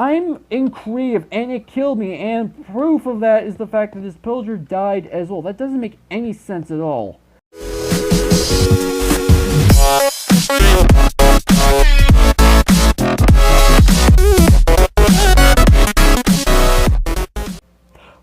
I'm in creative, and it killed me, and proof of that is the fact that this pillager died as well. That doesn't make any sense at all.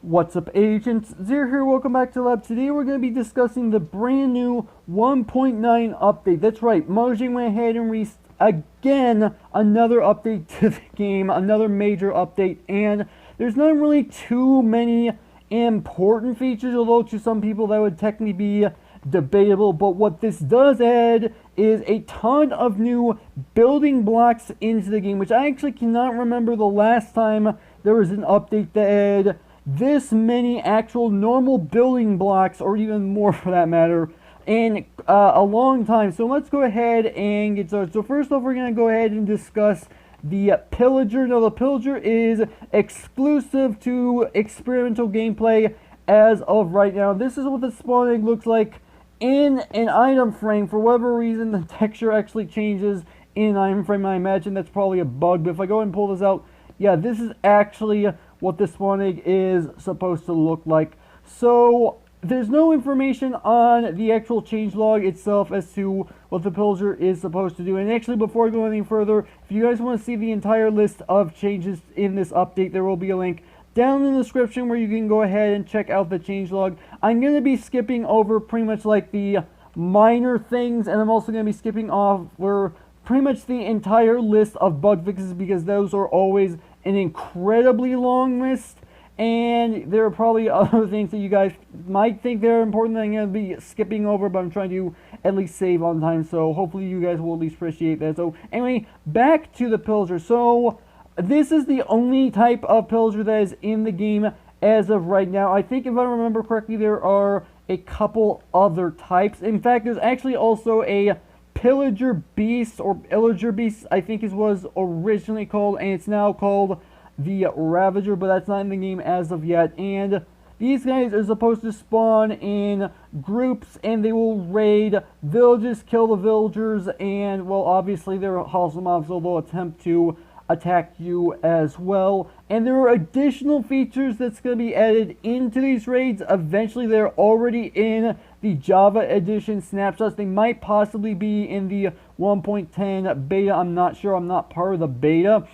What's up, agents? Zer here, welcome back to Lab. Today we're going to be discussing the brand new 1.9 update. That's right, Mojang went ahead and released again another update to the game, another major update, and there's not really too many important features, although to some people that would technically be debatable. But what this does add is a ton of new building blocks into the game, which I actually cannot remember the last time there was an update that had this many actual normal building blocks, or even more for that matter, in a long time. So let's go ahead and get started. So first off, we're going to go ahead and discuss the Pillager. Now, the Pillager is exclusive to experimental gameplay as of right now. This is what the spawn egg looks like in an item frame. For whatever reason, the texture actually changes in an item frame. I imagine that's probably a bug, but if I go ahead and pull this out, yeah, this is actually what the spawn egg is supposed to look like. So there's no information on the actual changelog itself as to what the Pillager is supposed to do. And actually, before I go any further, if you guys want to see the entire list of changes in this update, there will be a link down in the description where you can go ahead and check out the changelog. I'm going to be skipping over pretty much like the minor things, and I'm also going to be skipping off where pretty much the entire list of bug fixes, because those are always an incredibly long list, and there are probably other things that you guys might think they're important that I'm going to be skipping over, but I'm trying to at least save on time, so hopefully you guys will at least appreciate that. So anyway, back to the Pillager. So this is the only type of Pillager that is in the game as of right now. I think if I remember correctly, there are a couple other types. In fact, there's actually also a Pillager Beast, or Pillager Beast, I think it was originally called, and it's now called the Ravager, but that's not in the game as of yet. And these guys are supposed to spawn in groups, and they will raid villages, kill the villagers, and, well, obviously they're hostile mobs, so they'll attempt to attack you as well. And there are additional features that's going to be added into these raids. Eventually, they're already in the Java Edition snapshots. They might possibly be in the 1.10 beta. I'm not sure. I'm not part of the beta.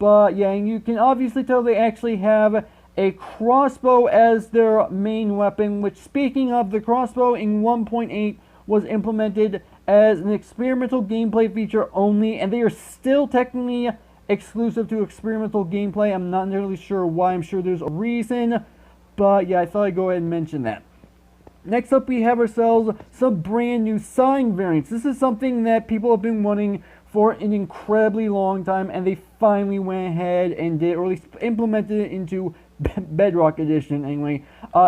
But yeah, and you can obviously tell they actually have a crossbow as their main weapon, which, speaking of, the crossbow in 1.8 was implemented as an experimental gameplay feature only, and they are still technically exclusive to experimental gameplay. I'm not entirely sure why. I'm sure there's a reason, but yeah, I thought I'd go ahead and mention that. Next up, we have ourselves some brand new sign variants. This is something that people have been wanting for an incredibly long time, and they finally went ahead and did, or at least implemented it into Bedrock Edition anyway,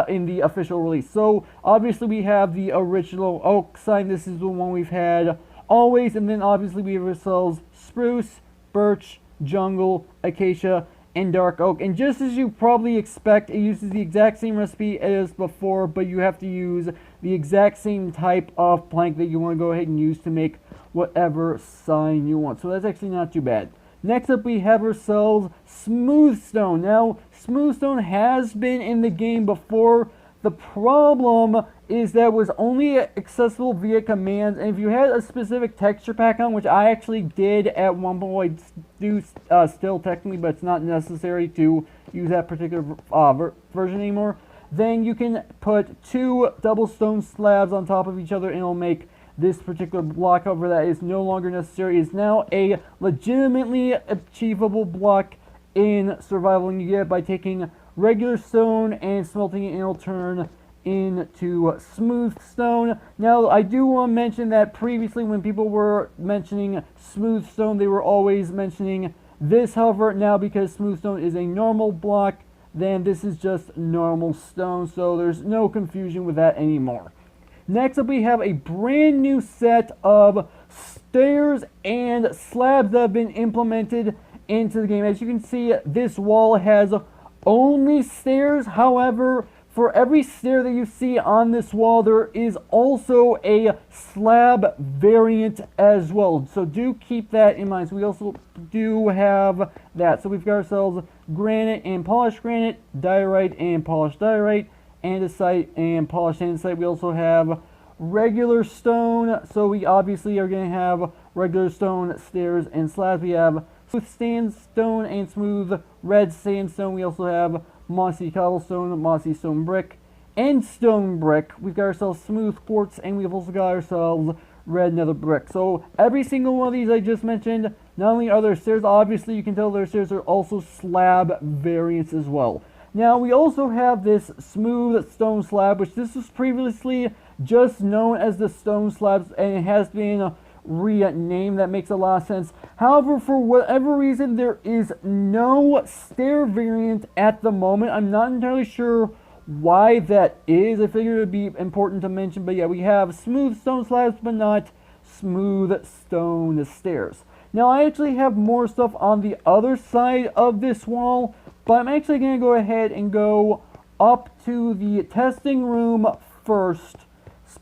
in the official release. So obviously we have the original oak sign. This is the one we've had always, and then obviously we have ourselves spruce, birch, jungle, acacia, and dark oak. And just as you probably expect, it uses the exact same recipe as before, but you have to use the exact same type of plank that you want to go ahead and use to make whatever sign you want. So that's actually not too bad. Next up, we have ourselves smooth stone. Now, smooth stone has been in the game before. The problem is that it was only accessible via commands, and if you had a specific texture pack on, which I actually did at one point, do still technically, but it's not necessary to use that particular version anymore, then you can put two double stone slabs on top of each other, and it'll make this particular block cover that is no longer necessary. Is now a legitimately achievable block in survival, and you get it by taking regular stone and smelting it, and it'll turn into smooth stone. Now, I do want to mention that previously when people were mentioning smooth stone, they were always mentioning this. However, now because smooth stone is a normal block, then this is just normal stone, so there's no confusion with that anymore. Next up, we have a brand new set of stairs and slabs that have been implemented into the game. As you can see, this wall has only stairs. However, for every stair that you see on this wall, there is also a slab variant as well. So do keep that in mind. So we also do have that. So we've got ourselves granite and polished granite, diorite and polished diorite, andesite and polished andesite. We also have regular stone. So we obviously are going to have regular stone stairs and slabs. We have smooth sandstone and smooth red sandstone. We also have mossy cobblestone, mossy stone brick, and stone brick. We've got ourselves smooth quartz, and we've also got ourselves red nether brick. So every single one of these I just mentioned, not only are there stairs, obviously you can tell their stairs are also slab variants as well. Now we also have this smooth stone slab, which this was previously just known as the stone slabs, and it has been renamed. That makes a lot of sense. However, for whatever reason, there is no stair variant at the moment. I'm not entirely sure why that is. I figured it would be important to mention, but yeah, we have smooth stone slabs, but not smooth stone stairs. Now, I actually have more stuff on the other side of this wall, but I'm actually going to go ahead and go up to the testing room first,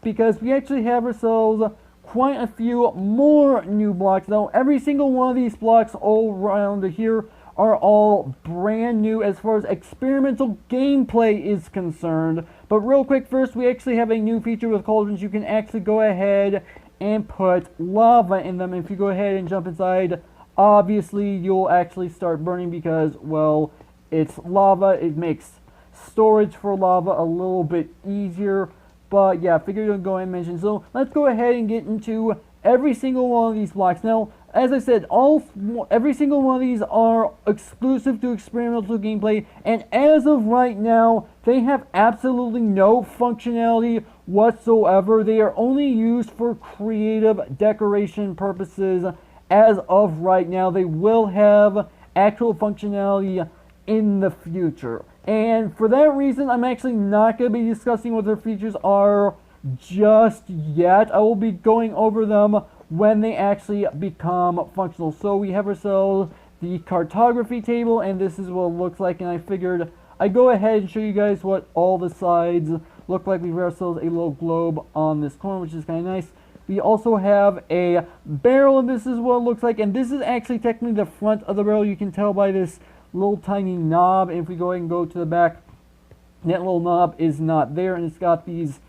because we actually have ourselves quite a few more new blocks. Now, every single one of these blocks all around here are all brand new as far as experimental gameplay is concerned. But real quick, first, we actually have a new feature with cauldrons. You can actually go ahead and put lava in them. If you go ahead and jump inside, obviously you'll actually start burning because, well, it's lava. It makes storage for lava a little bit easier. But yeah, I figured I'd go ahead and mention. So let's go ahead and get into every single one of these blocks. Now, as I said, every single one of these are exclusive to experimental gameplay, and as of right now, they have absolutely no functionality whatsoever. They are only used for creative decoration purposes as of right now. They will have actual functionality in the future. And for that reason, I'm actually not going to be discussing what their features are just yet. I will be going over them when they actually become functional. So we have ourselves the cartography table, and this is what it looks like. And I figured I'd go ahead and show you guys what all the sides look like. We have ourselves a little globe on this corner, which is kind of nice. We also have a barrel, and this is what it looks like. And this is actually technically the front of the barrel. You can tell by this little tiny knob. And if we go ahead and go to the back, that little knob is not there, and it's got these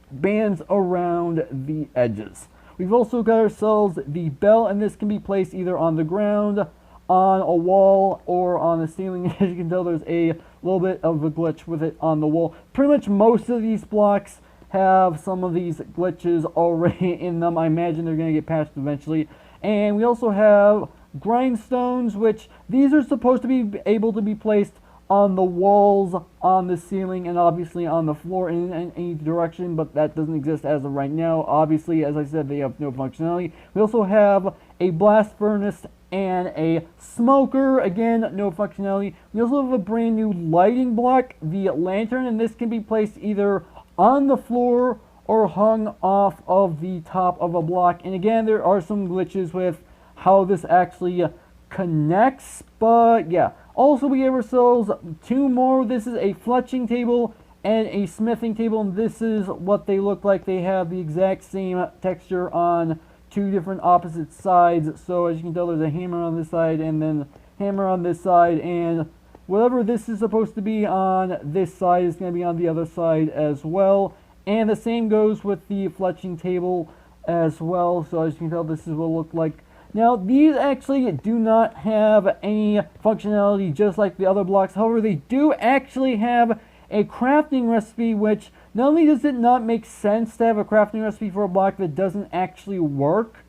bands around the edges. We've also got ourselves the bell, and this can be placed either on the ground, on a wall, or on the ceiling. As you can tell, there's a little bit of a glitch with it on the wall. Pretty much most of these blocks have some of these glitches already in them. I imagine they're going to get patched eventually. And we also have grindstones, which these are supposed to be able to be placed on the walls, on the ceiling, and obviously on the floor in any direction, but that doesn't exist as of right now. Obviously, as I said, they have no functionality. We also have a blast furnace and a smoker. Again, no functionality. We also have a brand new lighting block, the lantern, and this can be placed either on the floor or hung off of the top of a block. And again, there are some glitches with how this actually connects, but yeah. Also, we have ourselves two more. This is a fletching table and a smithing table, and this is what they look like. They have the exact same texture on two different opposite sides. So as you can tell, there's a hammer on this side and then hammer on this side, and whatever this is supposed to be on this side is going to be on the other side as well. And the same goes with the fletching table as well. So as you can tell, this is what it looked like. Now, these actually do not have any functionality just like the other blocks. However, they do actually have a crafting recipe, which not only does it not make sense to have a crafting recipe for a block that doesn't actually work,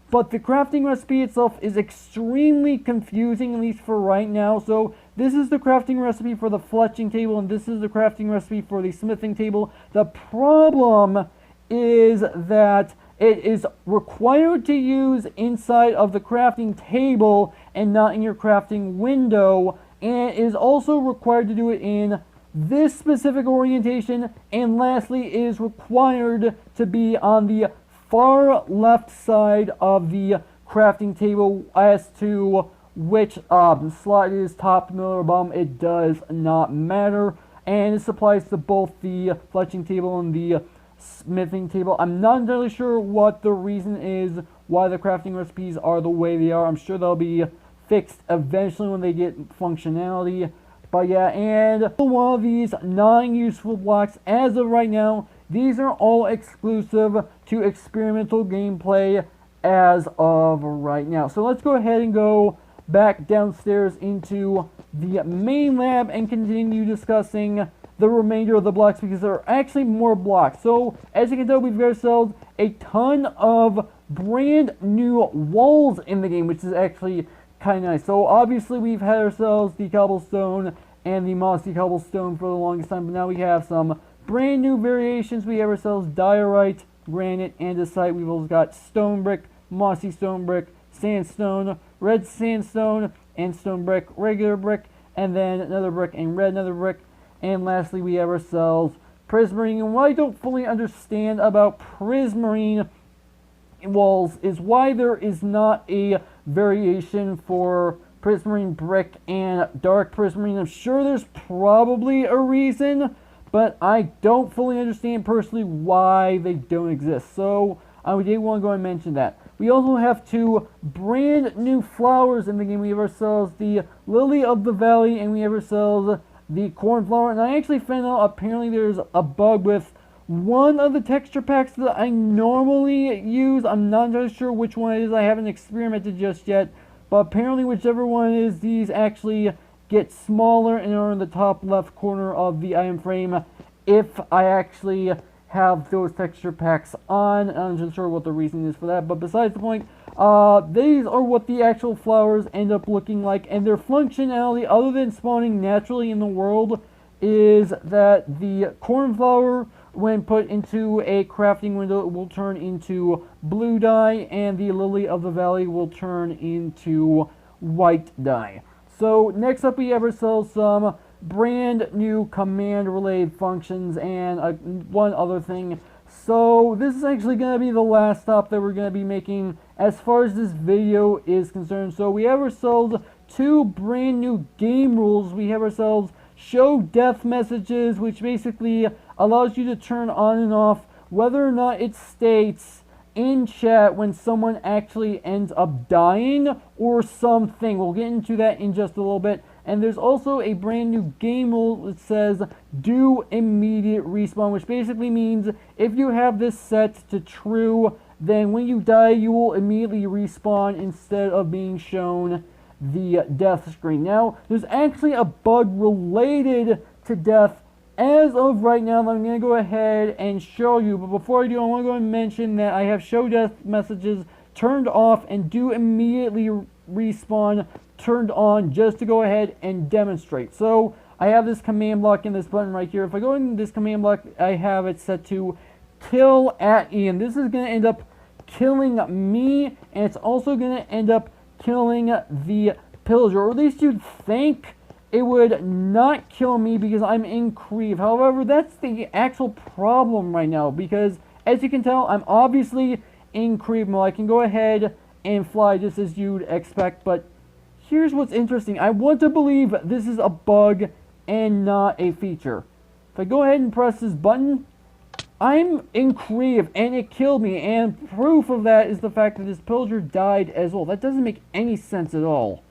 but the crafting recipe itself is extremely confusing, at least for right now. So this is the crafting recipe for the fletching table, and this is the crafting recipe for the smithing table. The problem is that it is required to use inside of the crafting table and not in your crafting window, and it is also required to do it in this specific orientation, and lastly, it is required to be on the far left side of the crafting table. As to which slot it is, top, middle, or bottom, it does not matter. and this applies to both the fletching table and the smithing table. I'm not entirely sure what the reason is why the crafting recipes are the way they are. I'm sure they'll be fixed eventually when they get functionality. But yeah, and one of these non-useful blocks, as of right now, these are all exclusive to experimental gameplay as of right now. So let's go ahead and go back downstairs into the main lab and continue discussing the remainder of the blocks, because there are actually more blocks. So as you can tell, we've got ourselves a ton of brand new walls in the game, which is actually kind of nice. So obviously we've had ourselves the cobblestone and the mossy cobblestone for the longest time, but now we have some brand new variations. We have ourselves diorite, granite, andesite. We've also got stone brick, mossy stone brick, sandstone, red sandstone, and stone brick, regular brick, and then another brick, and red another brick. And lastly, we have ourselves prismarine. And what I don't fully understand about prismarine walls is why there is not a variation for prismarine brick and dark prismarine. I'm sure there's probably a reason, but I don't fully understand personally why they don't exist. So I did want to go and mention that. We also have two brand new flowers in the game. We have ourselves the Lily of the Valley, and we have ourselves the cornflower. And I actually found out apparently there's a bug with one of the texture packs that I normally use. I'm not entirely sure which one it is. I haven't experimented just yet. But apparently whichever one it is, these actually get smaller and are in the top left corner of the item frame if I actually have those texture packs on. I'm not sure what the reason is for that. But besides the point, these are what the actual flowers end up looking like, and their functionality, other than spawning naturally in the world, is that the cornflower, when put into a crafting window, it will turn into blue dye, and the Lily of the Valley will turn into white dye. So next up, we have ourselves some brand new command-related functions and one other thing. So this is actually going to be the last stop that we're going to be making as far as this video is concerned. So we have ourselves two brand new game rules. We have ourselves show death messages, which basically allows you to turn on and off whether or not it states in chat when someone actually ends up dying or something. We'll get into that in just a little bit. And there's also a brand new game rule that says do immediate respawn, which basically means if you have this set to true, then when you die, you will immediately respawn instead of being shown the death screen. Now, there's actually a bug related to death as of right now that I'm going to go ahead and show you. But before I do, I want to go and mention that I have show death messages turned off and do immediately respawn turned on, just to go ahead and demonstrate. So I have this command block in this button right here. If I go in this command block, I have it set to kill at Ian. This is going to end up killing me, and it's also going to end up killing the pillager, or at least you'd think it would not kill me because I'm in Creve. However, that's the actual problem right now, because as you can tell, I'm obviously in Creve mode. I can go ahead and fly just as you'd expect, but here's what's interesting. I want to believe this is a bug and not a feature. If I go ahead and press this button, I'm in Creve and it killed me, and proof of that is the fact that this pillager died as well. That doesn't make any sense at all.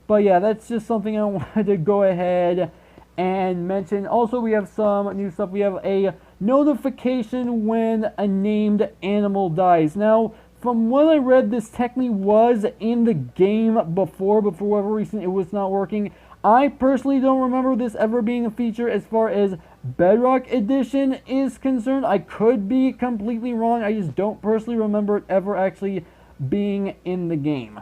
But yeah, that's just something I wanted to go ahead and mention. Also, we have some new stuff. We have a notification when a named animal dies. Now, from what I read, this technically was in the game before, but for whatever reason it was not working. I personally don't remember this ever being a feature as far as Bedrock Edition is concerned. I could be completely wrong. I just don't personally remember it ever actually being in the game.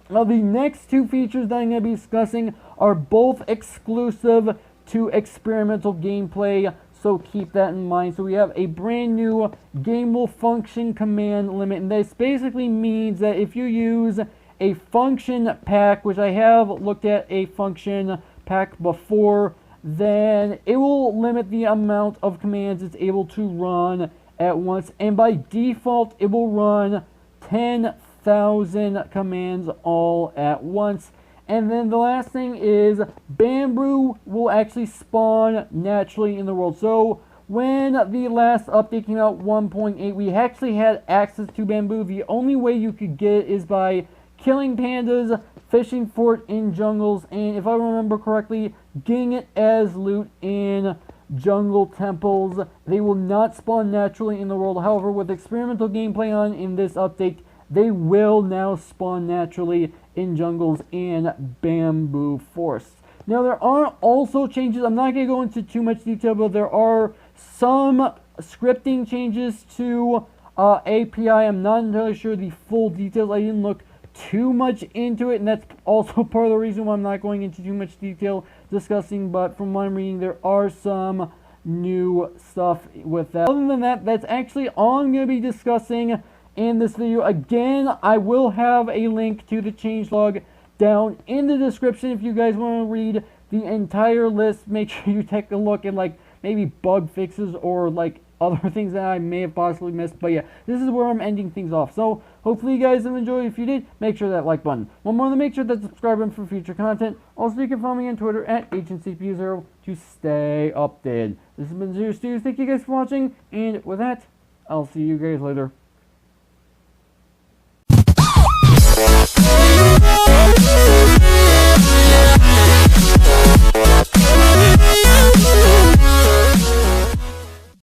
Now, the next two features that I'm going to be discussing are both exclusive to experimental gameplay, so keep that in mind. So we have a brand new game will function command limit, and this basically means that if you use a function pack, which I have looked at a function pack before, then it will limit the amount of commands it's able to run at once, and by default it will run 10,000 commands all at once. And then the last thing is bamboo will actually spawn naturally in the world. So when the last update came out, 1.8, we actually had access to bamboo. The only way you could get it is by killing pandas, fishing for it in jungles, and if I remember correctly, getting it as loot in jungle temples. They will not spawn naturally in the world. However, with experimental gameplay on in this update, they will now spawn naturally in jungles and bamboo forests. Now, there are also changes. I'm not going to go into too much detail, but there are some scripting changes to API. I'm not entirely sure the full details. I didn't look too much into it, and that's also part of the reason why I'm not going into too much detail discussing, but from what I'm reading, there are some new stuff with that. Other than that, that's actually all I'm going to be discussing in this video. Again, I will have a link to the changelog down in the description if you guys want to read the entire list. Make sure you take a look at like maybe bug fixes or like other things that I may have possibly missed. But yeah, this is where I'm ending things off. So hopefully you guys have enjoyed. If you did, make sure that like button. One more, to make sure that subscribe button for future content. Also, you can follow me on Twitter at AgentCPU0 to stay updated. This has been Zer0's. Thank you guys for watching, and with that, I'll see you guys later.